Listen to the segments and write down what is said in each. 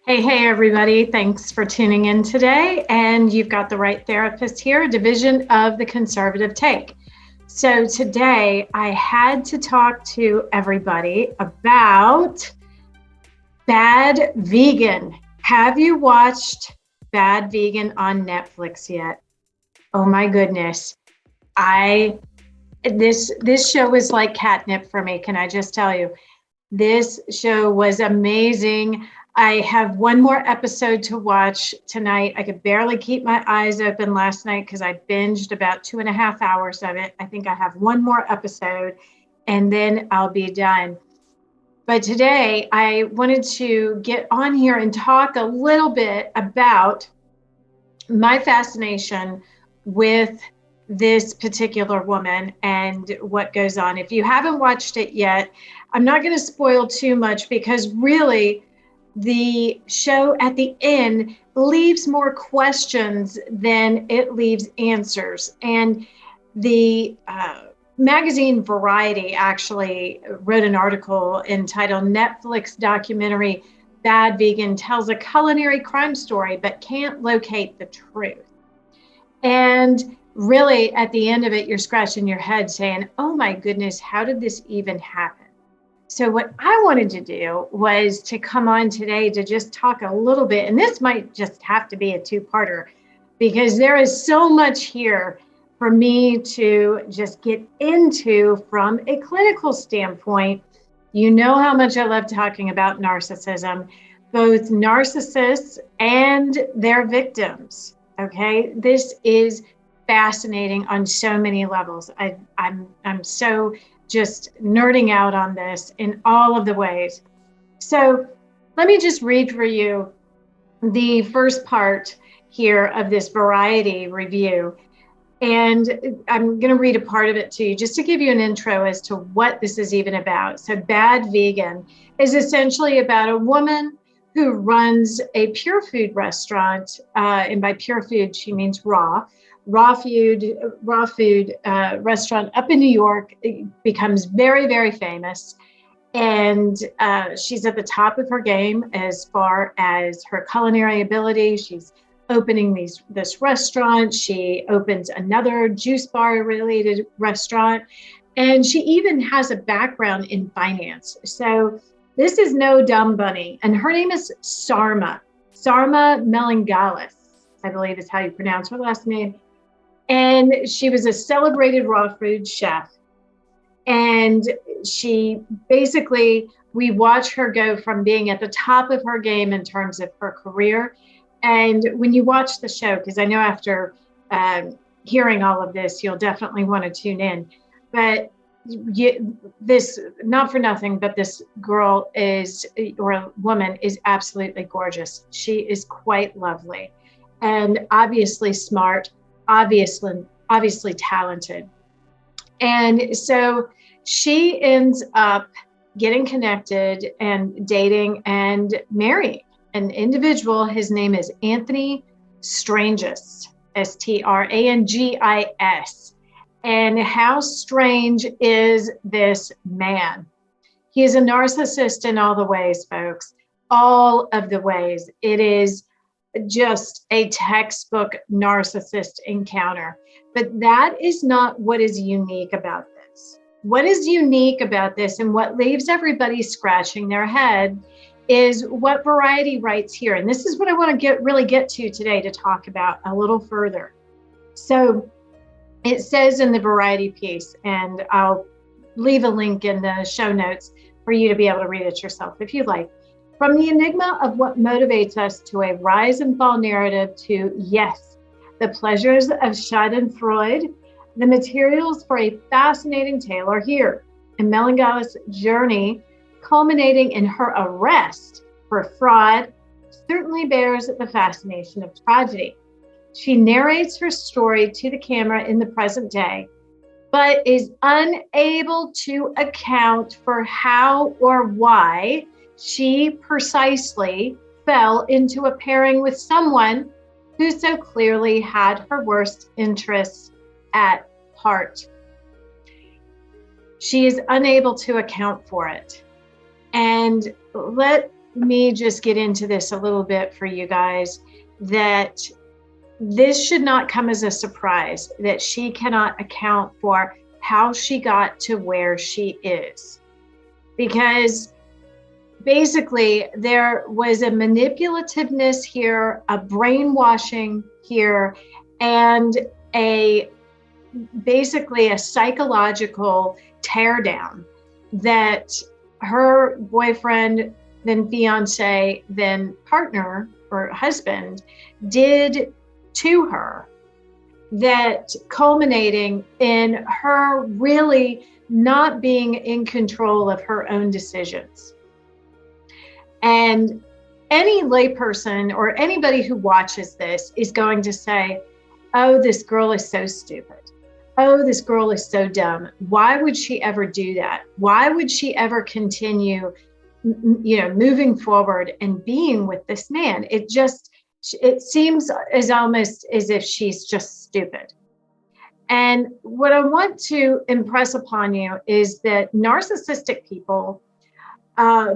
Hey, everybody. Thanks for tuning in today. And you've got the right therapist here, a division of the conservative take. So today I had to talk to everybody about Bad Vegan. Have you watched Bad Vegan on Netflix yet? Oh my goodness. I this show was like catnip for me, can I just tell you? This show was amazing. I have one more episode to watch tonight. I could barely keep my eyes open last night because I binged about 2.5 hours of it. I think I have one more episode and then I'll be done. But today I wanted to get on here and talk a little bit about my fascination with this particular woman and what goes on. If you haven't watched it yet, I'm not going to spoil too much because really the show at the end leaves more questions than it leaves answers. And the magazine Variety actually wrote an article entitled Netflix documentary Bad Vegan tells a culinary crime story but can't locate the truth. And really at the end of it, you're scratching your head saying, oh my goodness, how did this even happen? So what I wanted to do was to come on today to just talk a little bit, and this might just have to be a two-parter because there is so much here for me to just get into from a clinical standpoint. You know how much I love talking about narcissism, both narcissists and their victims. Okay, this is fascinating on so many levels. I'm so just nerding out on this in all of the ways. So let me just read for you the first part here of this Variety review. And I'm going to read a part of it to you just to give you an intro as to what this is even about. So Bad Vegan is essentially about a woman who runs a pure food restaurant. And by pure food, she means raw food restaurant up in New York. It becomes very, very famous. And she's at the top of her game as far as her culinary ability. She's opening this restaurant. She opens another juice bar related restaurant. And she even has a background in finance. So this is no dumb bunny. And her name is Sarma Melangalis, I believe is how you pronounce her last name. And she was a celebrated raw food chef. And she basically, we watch her go from being at the top of her game in terms of her career. And when you watch the show, because I know after hearing all of this, you'll definitely want to tune in. But this, not for nothing, but this girl is, or a woman is absolutely gorgeous. She is quite lovely and obviously smart, obviously talented. And so she ends up getting connected and dating and marrying an individual. His name is Anthony Strangis, Strangis. And how strange is this man? He is a narcissist in all the ways, folks, all of the ways. It is just a textbook narcissist encounter. But that is not what is unique about this. What is unique about this and what leaves everybody scratching their head is what Variety writes here. And this is what I want to really get to today to talk about a little further. So it says in the Variety piece, and I'll leave a link in the show notes for you to be able to read it yourself if you'd like. From the enigma of what motivates us to a rise and fall narrative to, yes, the pleasures of Schadenfreude, the materials for a fascinating tale are here. And Melangalis' journey, culminating in her arrest for fraud, certainly bears the fascination of tragedy. She narrates her story to the camera in the present day, but is unable to account for how or why she precisely fell into a pairing with someone who so clearly had her worst interests at heart. She is unable to account for it. And let me just get into this a little bit for you guys, that this should not come as a surprise that she cannot account for how she got to where she is. Because basically there was a manipulativeness here, a brainwashing here, and basically a psychological teardown that her boyfriend, then fiance, then partner or husband did to her, that culminating in her really not being in control of her own decisions. And any layperson or anybody who watches this is going to say, oh, this girl is so stupid. Oh, this girl is so dumb. Why would she ever do that? Why would she ever continue, moving forward and being with this man? It seems as almost as if she's just stupid. And what I want to impress upon you is that narcissistic people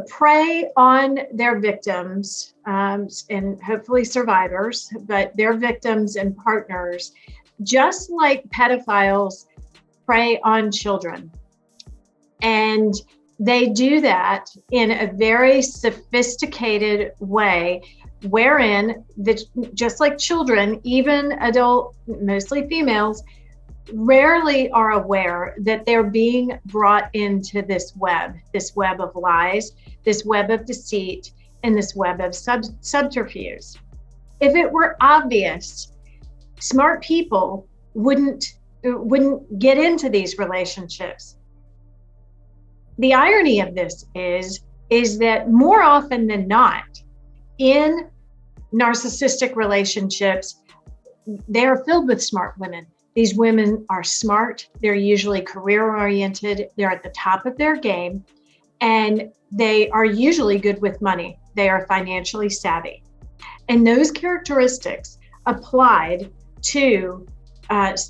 prey on their victims and hopefully survivors, but their victims and partners, just like pedophiles prey on children. And they do that in a very sophisticated way, wherein, just like children, even adult, mostly females, rarely are aware that they're being brought into this web of lies, this web of deceit, and this web of subterfuge. If it were obvious, smart people wouldn't get into these relationships. The irony of this is that more often than not, in narcissistic relationships, they are filled with smart women. These women are smart. They're usually career-oriented. They're at the top of their game, and they are usually good with money. They are financially savvy. And those characteristics applied to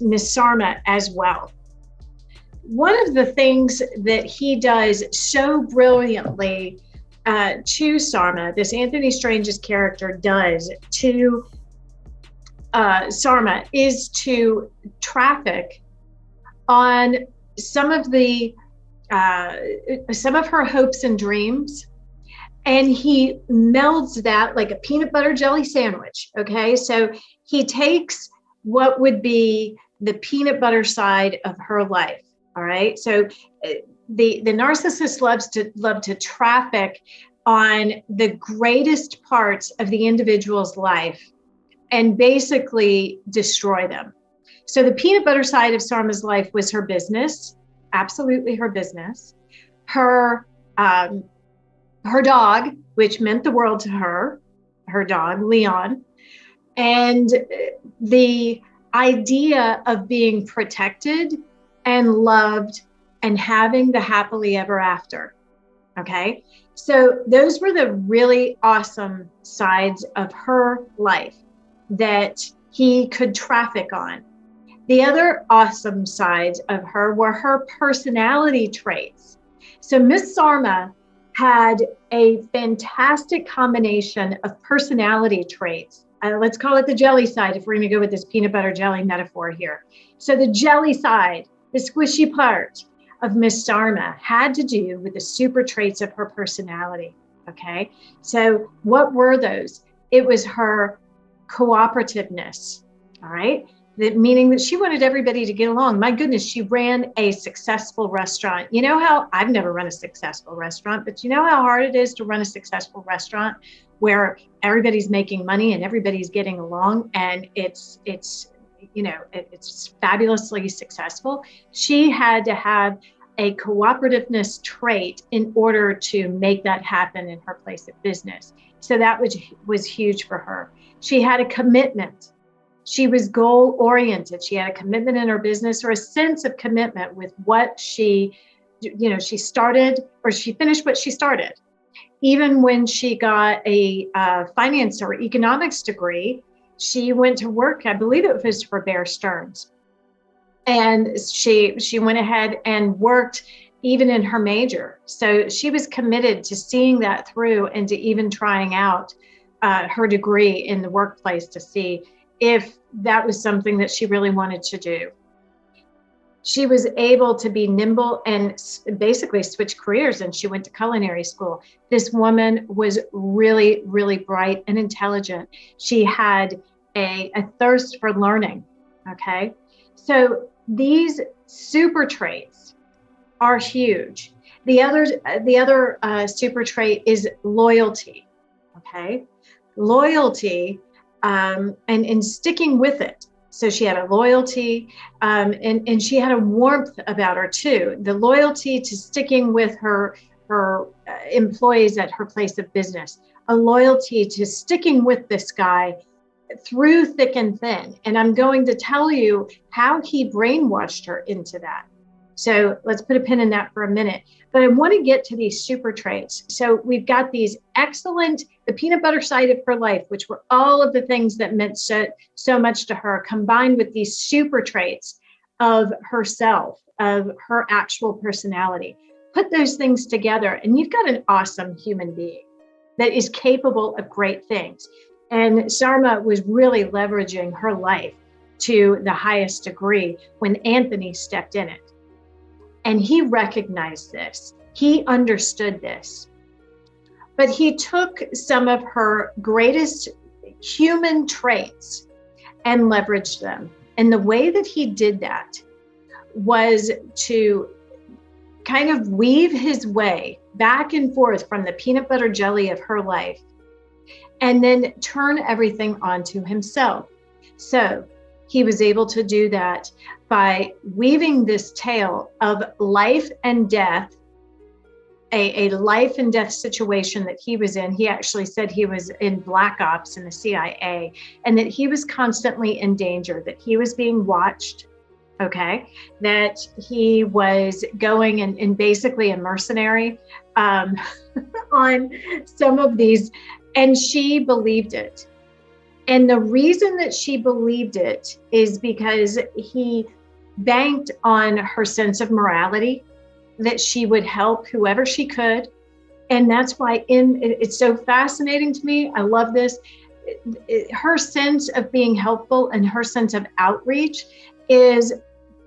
Miss Sarma as well. One of the things that he does so brilliantly to Sarma, this Anthony Strange's character does to Sarma, is to traffic on some of her hopes and dreams, and he melds that like a peanut butter jelly sandwich. Okay, so he takes what would be the peanut butter side of her life. All right, so the narcissist love to traffic on the greatest parts of the individual's life and basically destroy them. So the peanut butter side of Sarma's life was her business, absolutely her business, her dog, which meant the world to her dog, Leon, and the idea of being protected and loved and having the happily ever after. Okay, so those were the really awesome sides of her life that he could traffic on. The other awesome sides of her were her personality traits. So Miss Sarma had a fantastic combination of personality traits. Let's call it the jelly side if we're going to go with this peanut butter jelly metaphor here. So the jelly side, the squishy part of Miss Sarma, had to do with the super traits of her personality. Okay, so what were those? It was her cooperativeness. All right, meaning that she wanted everybody to get along. My goodness, she ran a successful restaurant. You know how I've never run a successful restaurant, but you know how hard it is to run a successful restaurant where everybody's making money and everybody's getting along, and it's fabulously successful. She had to have a cooperativeness trait in order to make that happen in her place of business. So that was huge for her. She had a commitment. She was goal oriented. She had a commitment in her business, or a sense of commitment with what she started, or she finished what she started. Even when she got a finance or economics degree, she went to work, I believe it was for Bear Stearns. And she went ahead and worked even in her major. So she was committed to seeing that through and to even trying out her degree in the workplace to see if that was something that she really wanted to do. She was able to be nimble and basically switch careers, and she went to culinary school. This woman was really, really bright and intelligent. She had a thirst for learning, okay? So these super traits are huge. The other super trait is loyalty, okay? Loyalty and sticking with it. So she had a loyalty and she had a warmth about her too. The loyalty to sticking with her employees at her place of business, a loyalty to sticking with this guy through thick and thin. And I'm going to tell you how he brainwashed her into that. So let's put a pin in that for a minute. But I want to get to these super traits. So we've got these excellent, the peanut butter side of her life, which were all of the things that meant so much to her, combined with these super traits of herself, of her actual personality. Put those things together and you've got an awesome human being that is capable of great things. And Sarma was really leveraging her life to the highest degree when Anthony stepped in it. And he recognized this. He understood this. But he took some of her greatest human traits and leveraged them. And the way that he did that was to kind of weave his way back and forth from the peanut butter jelly of her life and then turn everything onto himself. So he was able to do that by weaving this tale of life and death, a life and death situation that he was in. He actually said he was in black ops in the CIA and that he was constantly in danger, that he was being watched, okay, that he was going and basically a mercenary on some of these, and she believed it. And the reason that she believed it is because he banked on her sense of morality, that she would help whoever she could. And that's why it's so fascinating to me. I love this. Her sense of being helpful and her sense of outreach is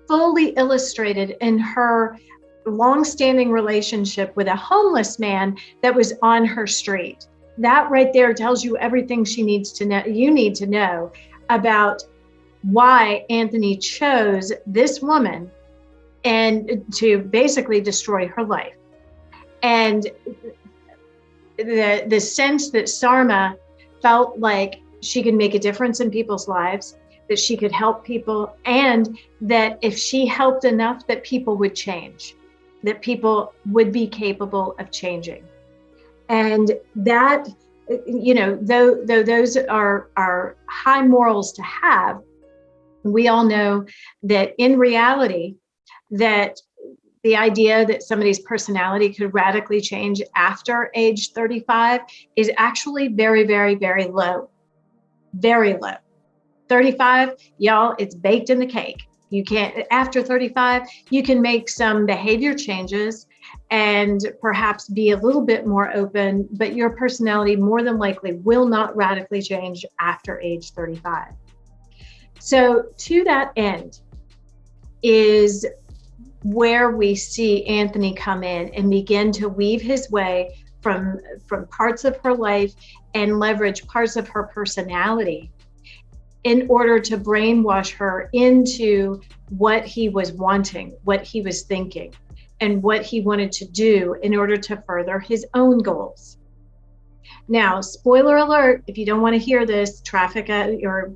fully illustrated in her long-standing relationship with a homeless man that was on her street. That right there tells you everything she needs to know. You need to know about why Anthony chose this woman and to basically destroy her life. And the sense that Sarma felt like she could make a difference in people's lives, that she could help people, and that if she helped enough, that people would change, that people would be capable of changing. And that, you know, though those are high morals to have, we all know that in reality, that the idea that somebody's personality could radically change after age 35 is actually very, very, very low. Very low. 35, y'all, it's baked in the cake. You can't, after 35, you can make some behavior changes and perhaps be a little bit more open, but your personality more than likely will not radically change after age 35. So to that end is where we see Anthony come in and begin to weave his way from parts of her life and leverage parts of her personality in order to brainwash her into what he was wanting, what he was thinking, and what he wanted to do in order to further his own goals. Now, spoiler alert, if you don't want to hear this, traffic or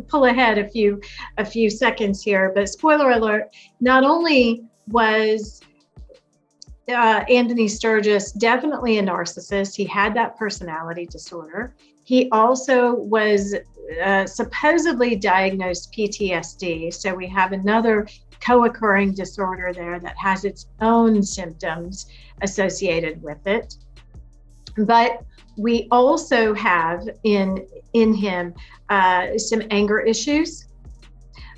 pull ahead a few seconds here, but spoiler alert, not only was Anthony Sturgis definitely a narcissist, he had that personality disorder. He also was supposedly diagnosed PTSD. So we have another co-occurring disorder there that has its own symptoms associated with it. But we also have in him some anger issues.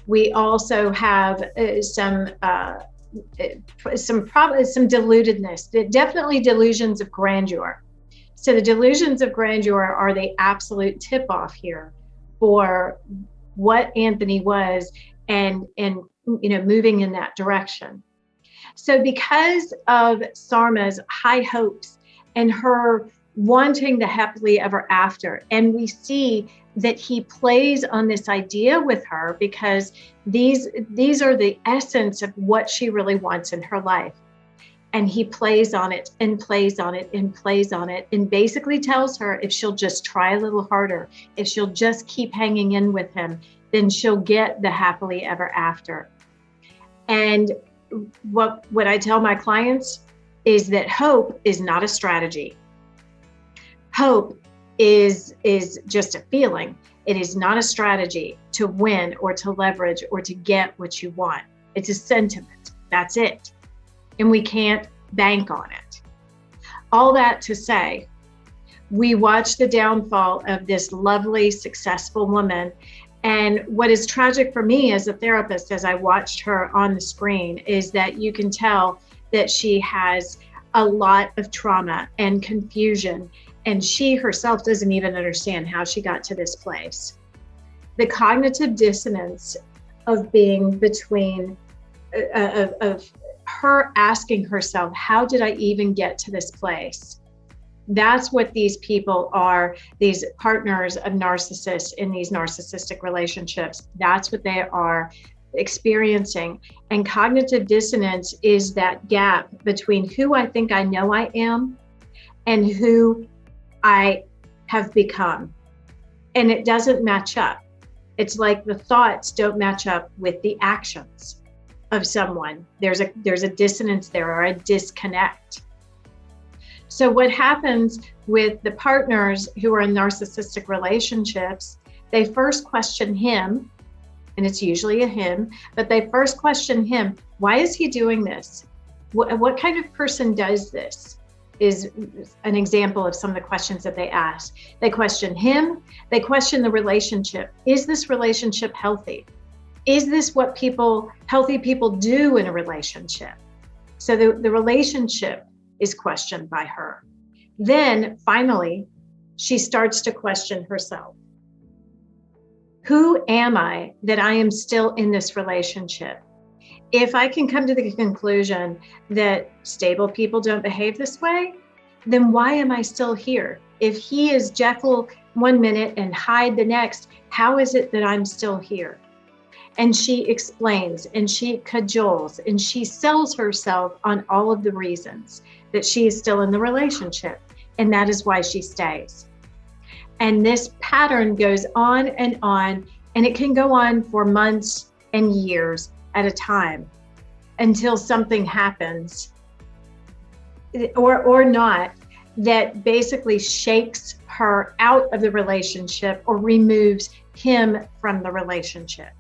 We also have some some deludedness, definitely delusions of grandeur. So the delusions of grandeur are the absolute tip off here for what Anthony was and moving in that direction. So because of Sarma's high hopes and her wanting the happily ever after, and we see that he plays on this idea with her because these are the essence of what she really wants in her life. And he plays on it and plays on it and plays on it and basically tells her if she'll just try a little harder, if she'll just keep hanging in with him, then she'll get the happily ever after. And what I tell my clients is that hope is not a strategy. Hope is just a feeling. It is not a strategy to win or to leverage or to get what you want. It's a sentiment. That's it. And we can't bank on it. All that to say, we watch the downfall of this lovely, successful woman. And what is tragic for me as a therapist, as I watched her on the screen, is that you can tell that she has a lot of trauma and confusion, and she herself doesn't even understand how she got to this place. The cognitive dissonance of being between, of her asking herself, how did I even get to this place? That's what these people are, these partners of narcissists in these narcissistic relationships. That's what they are experiencing. And cognitive dissonance is that gap between who I think I know I am and who I have become. And it doesn't match up. It's like the thoughts don't match up with the actions of someone. There's a dissonance there, or a disconnect. So what happens with the partners who are in narcissistic relationships, they first question him, and it's usually a him, but they first question him. Why is he doing this? What kind of person does this? Is an example of some of the questions that they ask. They question him, they question the relationship. Is this relationship healthy? Is this what healthy people do in a relationship? So the relationship is questioned by her. Then finally, she starts to question herself. Who am I that I am still in this relationship? If I can come to the conclusion that stable people don't behave this way, then why am I still here? If he is Jekyll one minute and Hyde the next, how is it that I'm still here? And she explains and she cajoles and she sells herself on all of the reasons that she is still in the relationship. And that is why she stays. And this pattern goes on, and it can go on for months and years at a time until something happens or not, that basically shakes her out of the relationship or removes him from the relationship.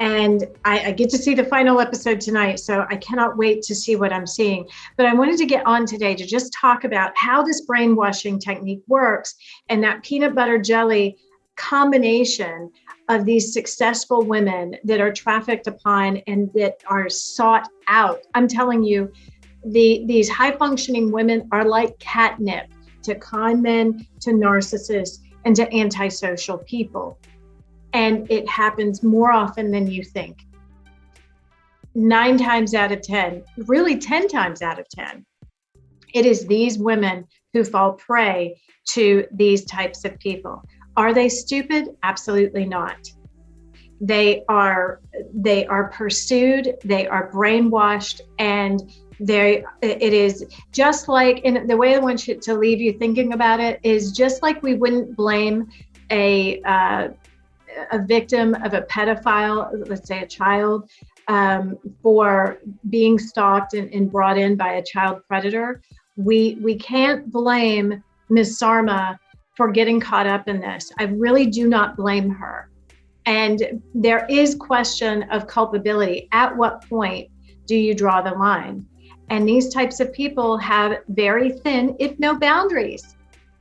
And I get to see the final episode tonight, so I cannot wait to see what I'm seeing. But I wanted to get on today to just talk about how this brainwashing technique works, and that peanut butter jelly combination of these successful women that are trafficked upon and that are sought out. I'm telling you, these high-functioning women are like catnip to con men, to narcissists, and to antisocial people. And it happens more often than you think. 9 times out of 10, really 10 times out of 10, it is these women who fall prey to these types of people. Are they stupid? Absolutely not. They are pursued, they are brainwashed, and it is just like, in the way I want you to leave you thinking about it is just like we wouldn't blame a victim of a pedophile, let's say a child, for being stalked and brought in by a child predator. We can't blame Ms. Sarma for getting caught up in this. I really do not blame her. And there is question of culpability. At what point do you draw the line? And these types of people have very thin, if no boundaries.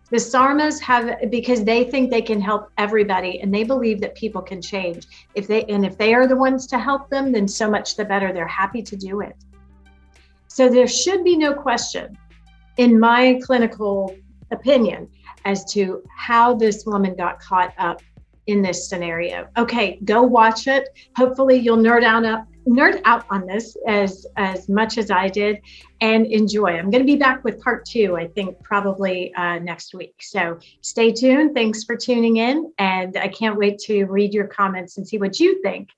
The Sarmas have, because they think they can help everybody, and they believe that people can change. If they are the ones to help them, then so much the better. They're happy to do it. So there should be no question, in my clinical opinion, as to how this woman got caught up in this scenario. Okay, go watch it. Hopefully you'll nerd out on this as much as I did, and enjoy. I'm going to be back with part 2, I think probably next week. So stay tuned. Thanks for tuning in. And I can't wait to read your comments and see what you think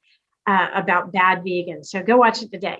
about bad vegan. So go watch it today.